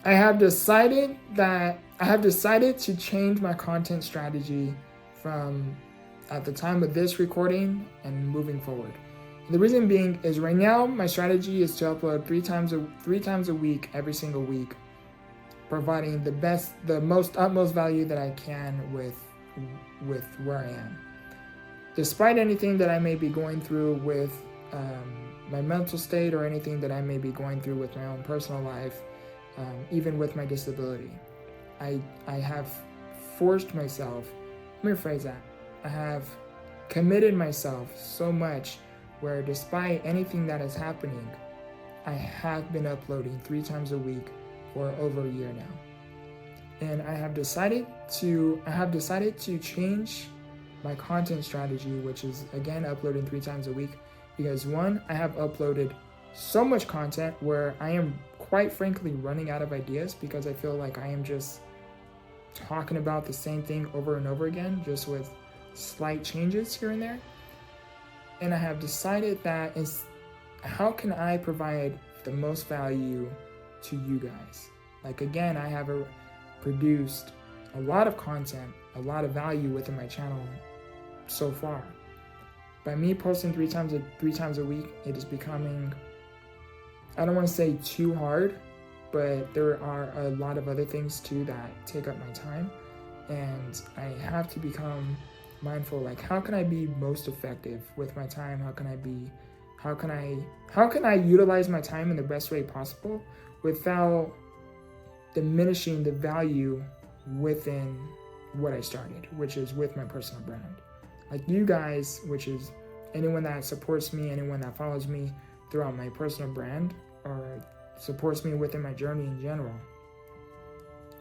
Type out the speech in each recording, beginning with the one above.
I have decided to change my content strategy from at the time of this recording and moving forward. The reason being is right now my strategy is to upload three times a week, every single week, providing the utmost value that I can with where I am. Despite anything that I may be going through with my mental state or anything that I may be going through with my own personal life, even with my disability, I have forced myself, let me rephrase that, I have committed myself so much where despite anything that is happening, I have been uploading 3 times a week for over a year now. And I have decided to change my content strategy, which is again uploading 3 times a week, because one, I have uploaded so much content where I am quite frankly running out of ideas, because I feel like I am just talking about the same thing over and over again, just with slight changes here and there. And I have decided that how can I provide the most value to you guys? Like again, I have produced a lot of content, a lot of value within my channel so far. By me posting 3 times a week, it is becoming, I don't want to say too hard, but there are a lot of other things too that take up my time, and I have to become mindful, like how can I be most effective with my time? How can I utilize my time in the best way possible without diminishing the value within what I started, which is with my personal brand. Like you guys, which is anyone that supports me, anyone that follows me throughout my personal brand or supports me within my journey in general,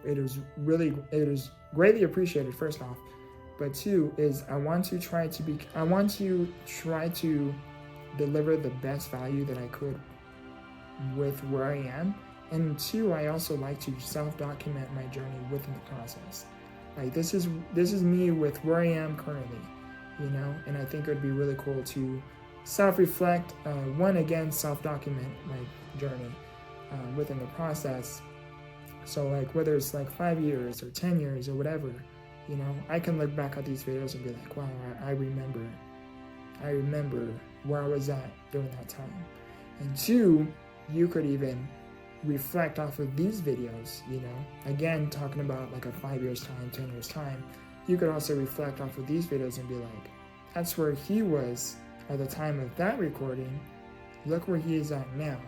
it is greatly appreciated, first off. But two is I want to try to deliver the best value that I could with where I am. And two, I also like to self-document my journey within the process. Like this is me with where I am currently, and I think it would be really cool to self-reflect, again, self-document my journey within the process. So like whether it's like 5 years or 10 years or whatever, I can look back at these videos and be like, wow, I remember where I was at during that time. And two, you could even reflect off of these videos, again, talking about like a 5 years time, 10 years time, you could also reflect off of these videos and be like, that's where he was at the time of that recording, look where he is at now.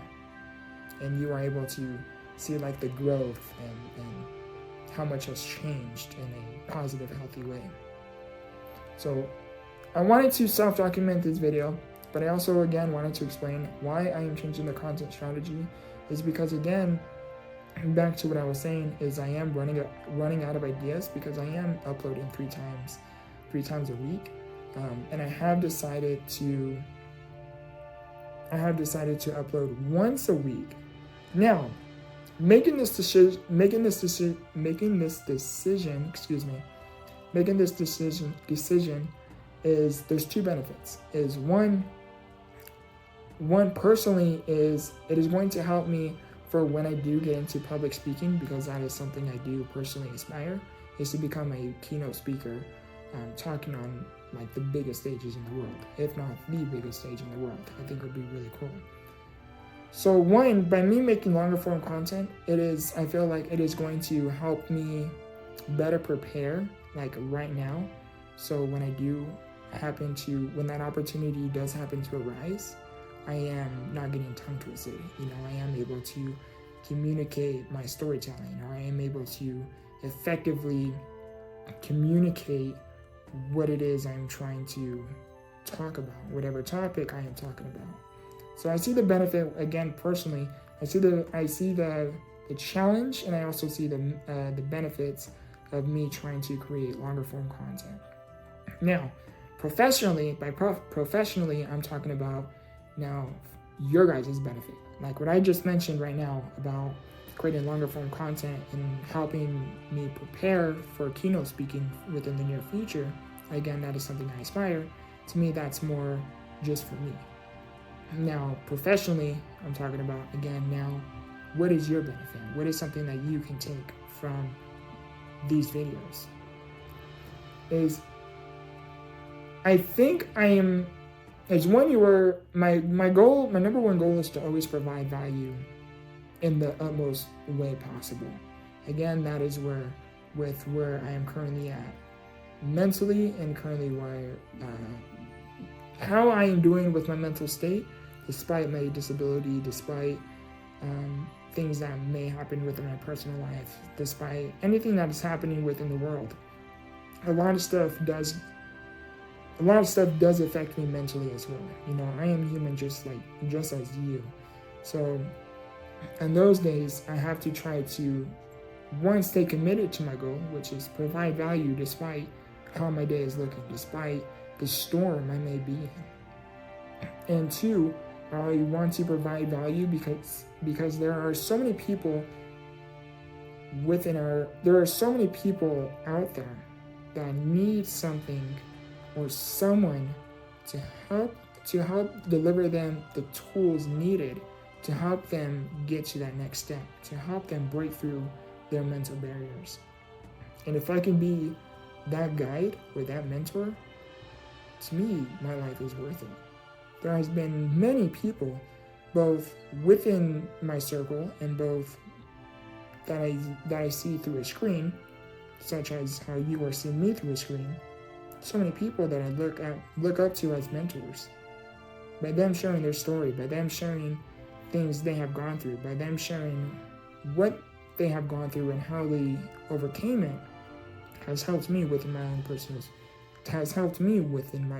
And you are able to see like the growth and how much has changed in a positive, healthy way. So I wanted to self-document this video, but I also again wanted to explain why I am changing the content strategy is because, again, back to what I was saying, is I am running out of ideas because I am uploading 3 times a week, and I have decided to upload once a week. Now, making this decision is, there's 2 benefits. Is one personally is it is going to help me for when I do get into public speaking, because that is something I do personally aspire, is to become a keynote speaker, talking on like the biggest stages in the world, if not the biggest stage in the world. I think it would be really cool. So one, by me making longer form content, I feel like it is going to help me better prepare, like right now. So when when that opportunity does happen to arise, I am not getting tongue twisted. I am able to communicate my storytelling, or I am able to effectively communicate what it is I'm trying to talk about, whatever topic I am talking about. So I see the benefit, again, personally. I see the challenge, and I also see the benefits of me trying to create longer form content. Now, professionally, I'm talking about now your guys' benefit. Like what I just mentioned right now about creating longer form content and helping me prepare for keynote speaking within the near future. Again, that is something I aspire. To me, that's more just for me. Now, professionally, I'm talking about, again, now what is your benefit? What is something that you can take from these videos? I think I am, as one you were, my number one goal is to always provide value in the utmost way possible. Again, that is where I am currently at mentally, and currently how I am doing with my mental state, despite my disability, despite things that may happen within my personal life, despite anything that is happening within the world. A lot of stuff does affect me mentally as well. You know, I am human just as you. So in those days, I have to try to, one, stay committed to my goal, which is provide value despite how my day is looking, despite the storm I may be in. And two, I want to provide value because there are so many people out there that need something or someone to help deliver them the tools needed to help them get to that next step, to help them break through their mental barriers. And if I can be that guide or that mentor, to me, my life is worth it. There has been many people, both within my circle and both that I see through a screen, such as how you are seeing me through a screen. So many people that I look up to as mentors. By them sharing their story, by them sharing things they have gone through, by them sharing what they have gone through and how they overcame it, has helped me within my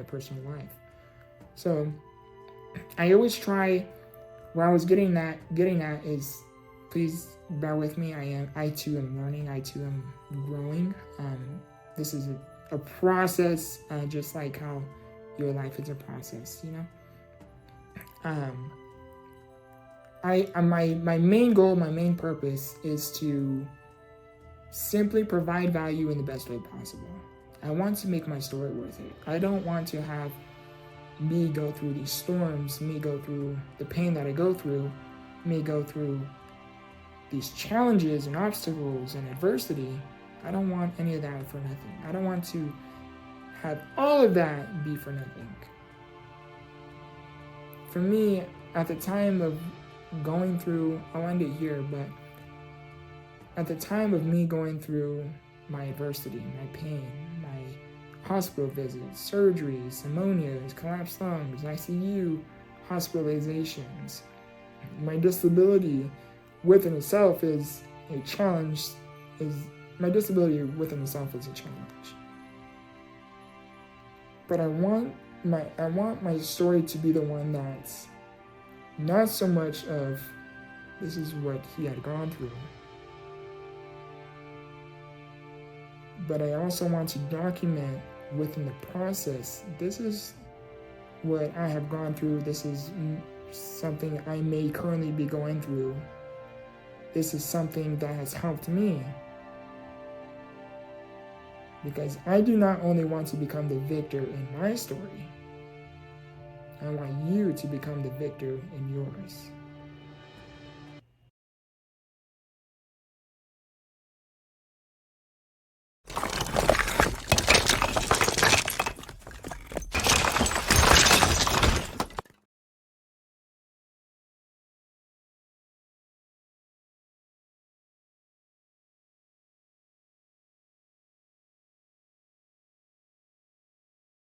personal life. So I always try, where I was getting at is, please bear with me. I too am learning. I too am growing. This is a process, just like how your life is a process, you know. My main goal, my main purpose is to simply provide value in the best way possible. I want to make my story worth it. I don't want to have me go through these storms, me go through the pain that I go through, me go through these challenges and obstacles and adversity. I don't want any of that for nothing. I don't want to have all of that be for nothing. For me, at the time of going through, I'll end it here, but at the time of me going through my adversity, my pain, my hospital visits, surgeries, pneumonias, collapsed lungs, ICU, hospitalizations, my disability within itself is a challenge, my disability within itself is a challenge. But I want my story to be the one that's not so much of this is what he had gone through, but I also want to document within the process, this is what I have gone through, this is something I may currently be going through, this is something that has helped me. Because I do not only want to become the victor in my story, I want you to become the victor in yours.